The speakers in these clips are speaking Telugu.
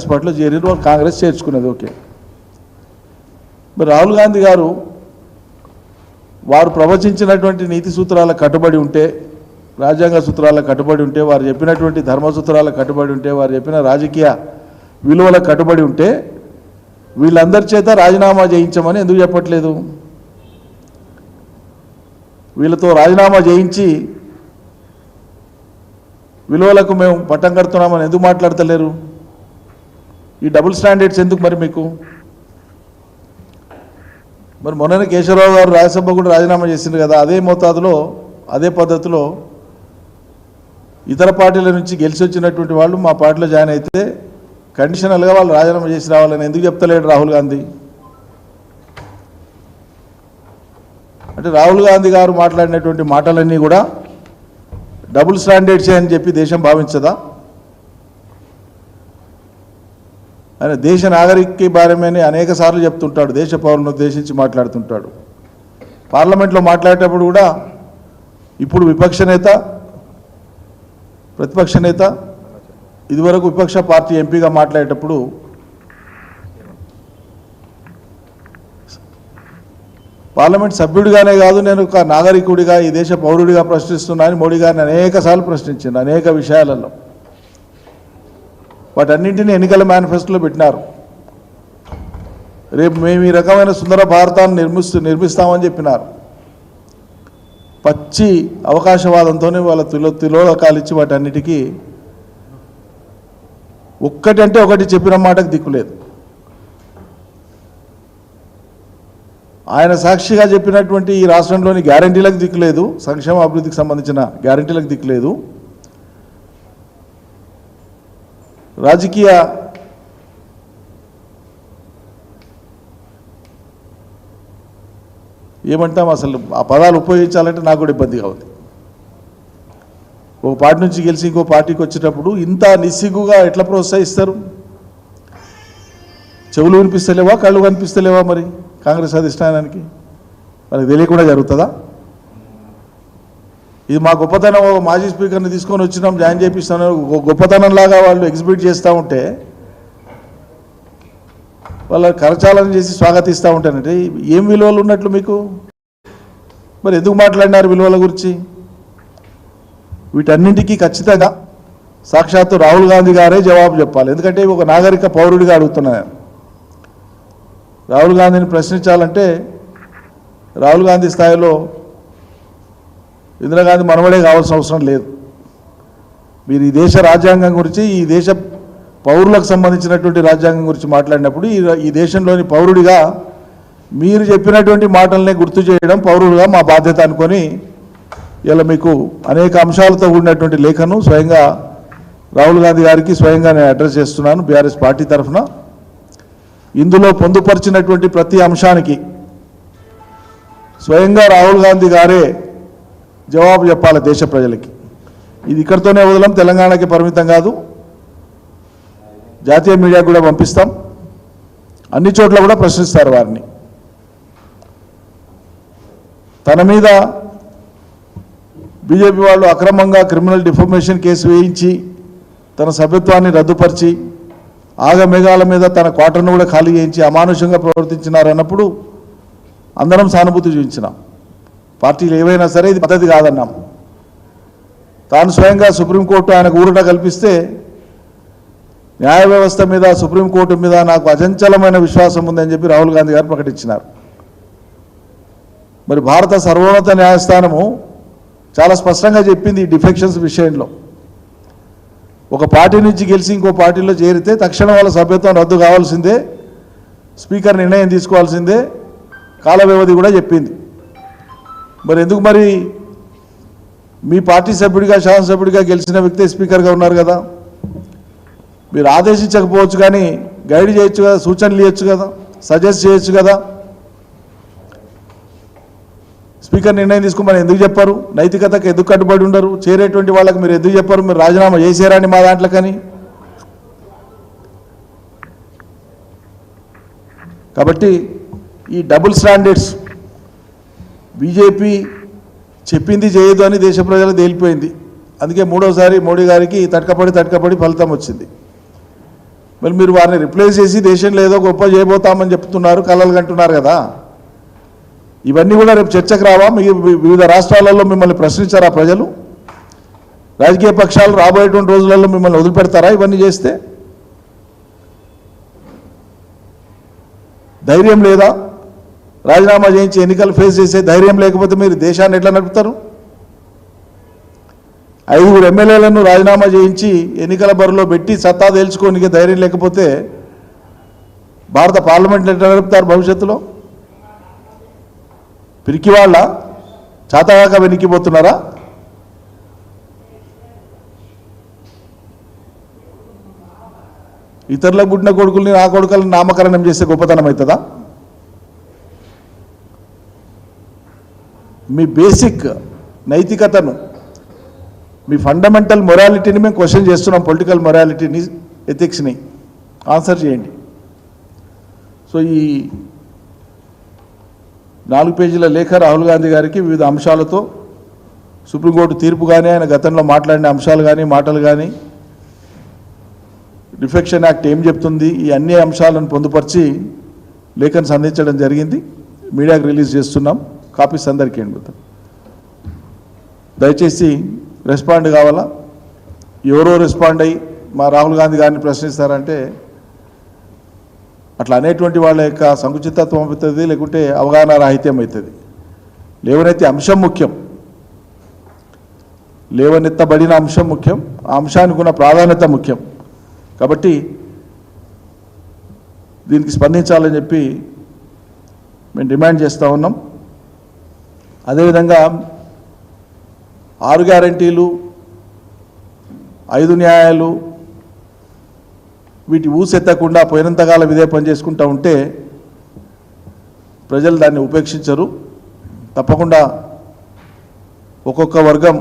పార్టీలో చేరారు, వాళ్ళు కాంగ్రెస్ చేర్చుకున్నది. ఓకే, మరి రాహుల్ గాంధీ గారు వారు ప్రవచించినటువంటి నీతి సూత్రాలకు కట్టుబడి ఉంటే, రాజ్యాంగ సూత్రాలకు కట్టుబడి ఉంటే, వారు చెప్పినటువంటి ధర్మ సూత్రాలకు కట్టుబడి ఉంటే, వారు చెప్పిన రాజకీయ విలువలకు కట్టుబడి ఉంటే వీళ్ళందరి చేత రాజీనామా చేయించమని ఎందుకు చెప్పట్లేదు? వీళ్ళతో రాజీనామా చేయించి విలువలకు మేము పట్టం కడుతున్నామని ఎందుకు మాట్లాడతలేరు? ఈ డబుల్ స్టాండర్డ్స్ ఎందుకు మరి మీకు? మరి మొన్ననే కేశవరావు గారు రాజ్యసభ కూడా రాజీనామా చేసింది కదా, అదే మోతాదులో అదే పద్ధతిలో ఇతర పార్టీల నుంచి గెలిచి వచ్చినటువంటి వాళ్ళు మా పార్టీలో జాయిన్ అయితే కండిషనల్గా వాళ్ళు రాజీనామా చేసి రావాలని ఎందుకు చెప్తలేడు రాహుల్ గాంధీ? అంటే రాహుల్ గాంధీ గారు మాట్లాడినటువంటి మాటలన్నీ కూడా డబుల్ స్టాండర్డ్సే అని చెప్పి దేశం భావించదా? ఆయన దేశ నాగరిక భారమని అనేక సార్లు చెప్తుంటాడు, దేశ పౌరులను ఉద్దేశించి మాట్లాడుతుంటాడు. పార్లమెంట్లో మాట్లాడేటప్పుడు కూడా ఇప్పుడు విపక్ష నేత, ప్రతిపక్ష నేత, ఇదివరకు విపక్ష పార్టీ ఎంపీగా మాట్లాడేటప్పుడు పార్లమెంట్ సభ్యుడిగానే కాదు, నేను ఒక నాగరికుడిగా ఈ దేశ పౌరుడిగా ప్రశ్నిస్తున్నానని మోడీ గారిని అనేక సార్లు ప్రశ్నించింది అనేక విషయాలలో. వాటన్నింటినీ ఎన్నికల మేనిఫెస్టోలో పెట్టినారు. రేపు మేము ఈ రకమైన సుందర భారతాన్ని నిర్మిస్తామని చెప్పినారు. పచ్చి అవకాశవాదంతోనే వాళ్ళ తిలోదకాలు ఇచ్చి వాటన్నిటికీ ఒక్కటంటే ఒకటి చెప్పిన మాటకు దిక్కులేదు. ఆయన సాక్షిగా చెప్పినటువంటి ఈ రాష్ట్రంలోని గ్యారంటీలకు దిక్కులేదు, సంక్షేమ అభివృద్ధికి సంబంధించిన గ్యారంటీలకు దిక్కులేదు. రాజకీయ ఏమంటాం, అసలు ఆ పదాలు ఉపయోగించాలంటే నాకు కూడా ఇబ్బందిగా ఉంది. ఒక పార్టీ నుంచి గెలిచి ఇంకో పార్టీకి వచ్చేటప్పుడు ఇంత నిస్సిగ్గుగా ఎట్లా ప్రోత్సహిస్తారు? చెవులు వినిపిస్తలేవా, కళ్ళు కనిపిస్తలేవా? మరి కాంగ్రెస్ అధిష్టానానికి మనకు తెలియకుండా జరుగుతుందా? ఇది మా గొప్పతనం, ఒక మాజీ స్పీకర్ని తీసుకొని వచ్చినాం, జాయిన్ చేపిస్తాను, గొప్పతనంలాగా వాళ్ళు ఎగ్జిబిట్ చేస్తూ ఉంటే, వాళ్ళ కరచాలనం చేసి స్వాగతిస్తూ ఉంటానంటే ఏం విలువలు ఉన్నట్లు మీకు? మరి ఎందుకు మాట్లాడినారు విలువల గురించి? వీటన్నింటికీ ఖచ్చితంగా సాక్షాత్తు రాహుల్ గాంధీ గారే జవాబు చెప్పాలి. ఎందుకంటే ఒక నాగరిక పౌరుడిగా అడుగుతున్నాను. రాహుల్ గాంధీని ప్రశ్నించాలంటే రాహుల్ గాంధీ స్థాయిలో ఇందిరాగాంధీ మనవడే కావాల్సిన అవసరం లేదు. మీరు ఈ దేశ రాజ్యాంగం గురించి, ఈ దేశ పౌరులకు సంబంధించినటువంటి రాజ్యాంగం గురించి మాట్లాడినప్పుడు ఈ దేశంలోని పౌరుడిగా మీరు చెప్పినటువంటి మాటలనే గుర్తు చేయడం పౌరులుగా మా బాధ్యత అనుకొని ఇలా మీకు అనేక అంశాలతో కూడినటువంటి లేఖను స్వయంగా రాహుల్ గాంధీ గారికి స్వయంగా నేను అడ్రస్ చేస్తున్నాను బీఆర్ఎస్ పార్టీ తరఫున. ఇందులో పొందుపరిచినటువంటి ప్రతి అంశానికి స్వయంగా రాహుల్ గాంధీ గారే జవాబు చెప్పాలి దేశ ప్రజలకి. ఇది ఇక్కడితోనే వదలం, తెలంగాణకి పరిమితం కాదు, జాతీయ మీడియాకు కూడా పంపిస్తాం. అన్ని చోట్ల కూడా ప్రశ్నిస్తారు వారిని. తన మీద బీజేపీ వాళ్ళు అక్రమంగా క్రిమినల్ డిఫామేషన్ కేసు వేయించి తన సభ్యత్వాన్ని రద్దుపరిచి ఆగమేఘాల మీద తన క్వార్టర్ను కూడా ఖాళీ చేయించి అమానుషంగా ప్రవర్తించినారన్నప్పుడు అందరం సానుభూతి చూపించినాం. పార్టీలు ఏవైనా సరే ఇది పద్ధతి కాదన్నాం. తాను స్వయంగా సుప్రీంకోర్టు ఆయనకు ఊరట కల్పిస్తే న్యాయ వ్యవస్థ మీద, సుప్రీంకోర్టు మీద నాకు అచంచలమైన విశ్వాసం ఉందని చెప్పి రాహుల్ గాంధీ గారు ప్రకటించినారు. మరి భారత సర్వోన్నత న్యాయస్థానము చాలా స్పష్టంగా చెప్పింది ఈ డిఫెక్షన్స్ విషయంలో. ఒక పార్టీ నుంచి గెలిచి ఇంకో పార్టీలో చేరితే తక్షణం వాళ్ళ సభ్యత్వం రద్దు కావాల్సిందే, స్పీకర్ నిర్ణయం తీసుకోవాల్సిందే, కాల వ్యవధి కూడా చెప్పింది. మరి ఎందుకు మరి మీ పార్టీ సభ్యుడిగా, శాసనసభ్యుడిగా గెలిచిన వ్యక్తే స్పీకర్గా ఉన్నారు కదా, మీరు ఆదేశించకపోవచ్చు కానీ గైడ్ చేయొచ్చు కదా, సూచనలు ఇవ్వచ్చు కదా, సజెస్ట్ చేయొచ్చు కదా. స్పీకర్ నిర్ణయం తీసుకోమని ఎందుకు చెప్పారు? నైతికతకు ఎందుకు కట్టుబడి ఉండరు? చేరేటువంటి వాళ్ళకి మీరు ఎందుకు చెప్పారు మీరు రాజీనామా చేసారని మా దాంట్లోకని? కాబట్టి ఈ డబుల్ స్టాండర్డ్స్ బీజేపీ చెప్పింది చేయదు అని దేశ ప్రజలకు తేలిపోయింది. అందుకే మూడోసారి మోడీ గారికి తటకపడి ఫలితం వచ్చింది. మరి మీరు వారిని రిప్లేస్ చేసి దేశంలో ఏదో గొప్ప చేయబోతామని చెప్తున్నారు, కలలు కంటున్నారు కదా. ఇవన్నీ కూడా రేపు చర్చకు రావా? వివిధ రాష్ట్రాలలో మిమ్మల్ని ప్రశ్నించారా ప్రజలు? రాజకీయ పక్షాలు రాబోయేటువంటి రోజులలో మిమ్మల్ని వదిలిపెడతారా ఇవన్నీ చేస్తే? ధైర్యం లేదా? రాజీనామా చేయించి ఎన్నికలు ఫేస్ చేసే ధైర్యం లేకపోతే మీరు దేశాన్ని ఎట్లా నడుపుతారు? 5 ఎమ్మెల్యేలను రాజీనామా చేయించి ఎన్నికల బరిలో పెట్టి సత్తా తేల్చుకోనికి ధైర్యం లేకపోతే భారత పార్లమెంట్ ఎట్లా నడుపుతారు భవిష్యత్తులో? పిరికి వాళ్ళ చాతగాక వెనక్కిపోతున్నారా? ఇతరులకు పుట్టిన కొడుకుల్ని నా కొడుకులను నామకరణం చేసే గొప్పతనం అవుతుందా? మీ బేసిక్ నైతికతను, మీ ఫండమెంటల్ మొరాలిటీని మేము క్వశ్చన్ చేస్తున్నాం. పొలిటికల్ మొరాలిటీని, ఎథిక్స్ని ఆన్సర్ చేయండి. సో ఈ 4 పేజీల లేఖ రాహుల్ గాంధీ గారికి వివిధ అంశాలతో సుప్రీంకోర్టు తీర్పు కానీ, ఆయన గతంలో మాట్లాడిన అంశాలు కానీ, మాటలు కానీ, డిఫెక్షన్ యాక్ట్ ఏం చెప్తుంది, ఈ అన్ని అంశాలను పొందుపరిచి లేఖను సంధించడం జరిగింది. మీడియాకు రిలీజ్ చేస్తున్నాం. కాపీస్ అందరికీ అండి. దయచేసి రెస్పాండ్ కావాలా? ఎవరో రెస్పాండ్ అయ్యి మా రాహుల్ గాంధీ గారిని ప్రశ్నిస్తారంటే అట్లా అనేటువంటి వాళ్ళ యొక్క సంకుచితత్వం అవుతుంది, లేకుంటే అవగాహన రాహిత్యం అవుతుంది. లేవనెత్తే అంశం ముఖ్యం, లేవనెత్తబడిన అంశం ముఖ్యం, ఆ అంశానికి ఉన్న ప్రాధాన్యత ముఖ్యం. కాబట్టి దీనికి స్పందించాలని చెప్పి మేము డిమాండ్ చేస్తూ ఉన్నాం. అదేవిధంగా 6 గ్యారంటీలు, 5 న్యాయాలు, వీటి ఊసెత్తకుండా పోయినంతకాలం ఇదే పని చేసుకుంటూ ఉంటే ప్రజలు దాన్ని ఉపేక్షించరు. తప్పకుండా ఒక్కొక్క వర్గం,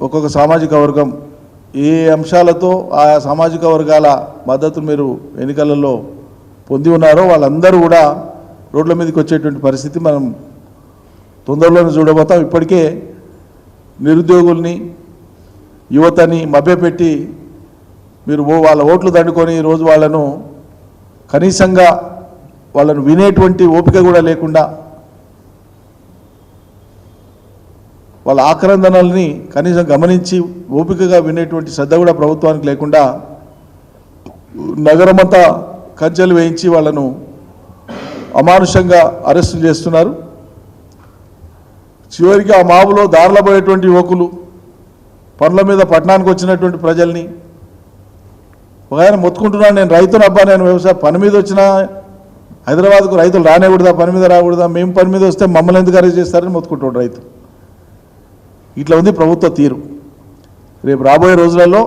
ఒక్కొక్క సామాజిక వర్గం ఏ అంశాలతో ఆయా సామాజిక వర్గాల మద్దతు మీరు ఎన్నికలలో పొంది ఉన్నారో వాళ్ళందరూ కూడా రోడ్ల మీదకి వచ్చేటువంటి పరిస్థితి మనం తొందరలోనే చూడబోతాం. ఇప్పటికే నిరుద్యోగుల్ని, యువతని మభ్యపెట్టి మీరు వాళ్ళ ఓట్లు దండుకొని ఈరోజు వాళ్ళను కనీసంగా వాళ్ళను వినేటువంటి ఓపిక కూడా లేకుండా, వాళ్ళ ఆక్రందనల్ని కనీసం గమనించి ఓపికగా వినేటువంటి శ్రద్ధ కూడా ప్రభుత్వానికి లేకుండా నగరమంతా కంచెలు వేయించి వాళ్ళను అమానుషంగా అరెస్టులు చేస్తున్నారు. చివరికి ఆ మాబులో దారిలో పోయేటువంటి యువకులు, పనుల మీద పట్టణానికి వచ్చినటువంటి ప్రజల్ని, ఒక ఆయన మొత్తుకుంటున్నాను, నేను రైతును అబ్బా, నేను వ్యవసాయ పని మీద వచ్చిన హైదరాబాద్కు రైతులు రానేకూడదా, పని మీద రాకూడదా, మేము పని మీద వస్తే మమ్మల్ని ఎందుకు అరెస్ట్ చేస్తారని మొత్తుకుంటాడు రైతు. ఇట్లా ఉంది ప్రభుత్వ తీరు. రేపు రాబోయే రోజులలో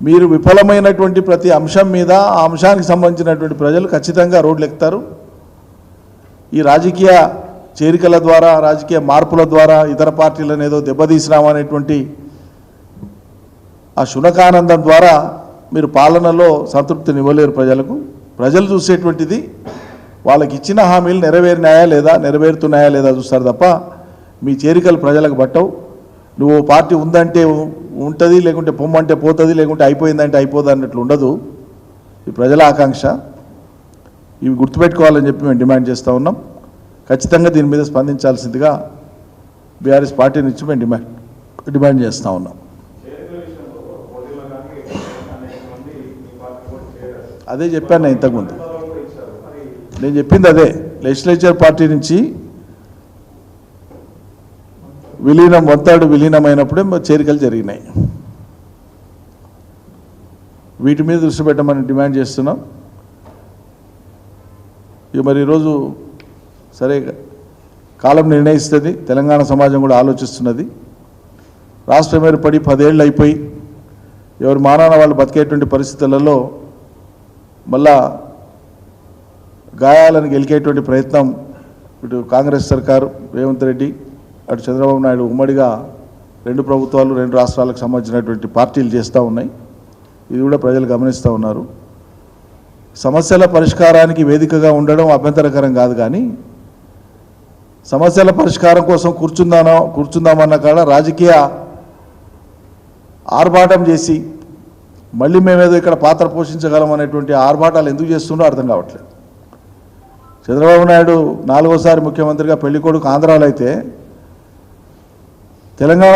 మీరు విఫలమైనటువంటి ప్రతి అంశం మీద ఆ అంశానికి సంబంధించినటువంటి ప్రజలు ఖచ్చితంగా రోడ్లు ఎక్కుతారు. ఈ రాజకీయ చేరికల ద్వారా, రాజకీయ మార్పుల ద్వారా ఇతర పార్టీలను ఏదో దెబ్బతీసినామనేటువంటి ఆ శునకానందం ద్వారా మీరు పాలనలో సంతృప్తిని ఇవ్వలేరు ప్రజలకు. ప్రజలు చూసేటువంటిది వాళ్ళకి ఇచ్చిన హామీలు నెరవేరినాయా లేదా, నెరవేరుతున్నాయా లేదా చూస్తారు తప్ప మీ చేరికలు ప్రజలకు పట్టవు. నువ్వు పార్టీ ఉందంటే ఉంటుంది, లేకుంటే పొమ్మంటే పోతుంది, లేకుంటే అయిపోయిందంటే అయిపోదు అన్నట్లు ఉండదు. ఈ ప్రజల ఆకాంక్ష. ఇవి గుర్తుపెట్టుకోవాలని చెప్పి మేము డిమాండ్ చేస్తూ ఉన్నాం. ఖచ్చితంగా దీని మీద స్పందించాల్సిందిగా బీఆర్ఎస్ పార్టీ నుంచి మేము డిమాండ్ చేస్తూ ఉన్నాం. అదే చెప్పాను నేను ఇంతకుముందు. నేను చెప్పింది అదే. లెజిస్లేచర్ పార్టీ నుంచి విలీనం, వంతాడు విలీనమైనప్పుడే చేరికలు జరిగినాయి. వీటి మీద దృష్టి పెట్టమని డిమాండ్ చేస్తున్నాం. ఇక మరి ఈరోజు సరే కాలం నిర్ణయిస్తుంది, తెలంగాణ సమాజం కూడా ఆలోచిస్తున్నది. రాష్ట్రం ఏర్పడి 10 ఏళ్ళు అయిపోయి ఎవరి మానాన వాళ్ళు బతికేటువంటి పరిస్థితులలో మళ్ళా గాయాలను గెలికేటువంటి ప్రయత్నం ఇటు కాంగ్రెస్ సర్కారు, రేవంత్ రెడ్డి, అటు చంద్రబాబు నాయుడు ఉమ్మడిగా 2 ప్రభుత్వాలు, 2 రాష్ట్రాలకు సంబంధించినటువంటి పార్టీలు చేస్తూ ఉన్నాయి. ఇది కూడా ప్రజలు గమనిస్తూ ఉన్నారు. సమస్యల పరిష్కారానికి వేదికగా ఉండడం అభ్యంతరకరం కాదు, కానీ సమస్యల పరిష్కారం కోసం కూర్చుందామన్న కాడ రాజకీయ ఆర్భాటం చేసి మళ్ళీ మేమేదో ఇక్కడ పాత్ర పోషించగలం అనేటువంటి ఆర్భాటాలు ఎందుకు చేస్తుండో అర్థం కావట్లేదు. చంద్రబాబు నాయుడు 4వసారి ముఖ్యమంత్రిగా పెళ్లి కొడుకు ఆంధ్రాలో అయితే తెలంగాణ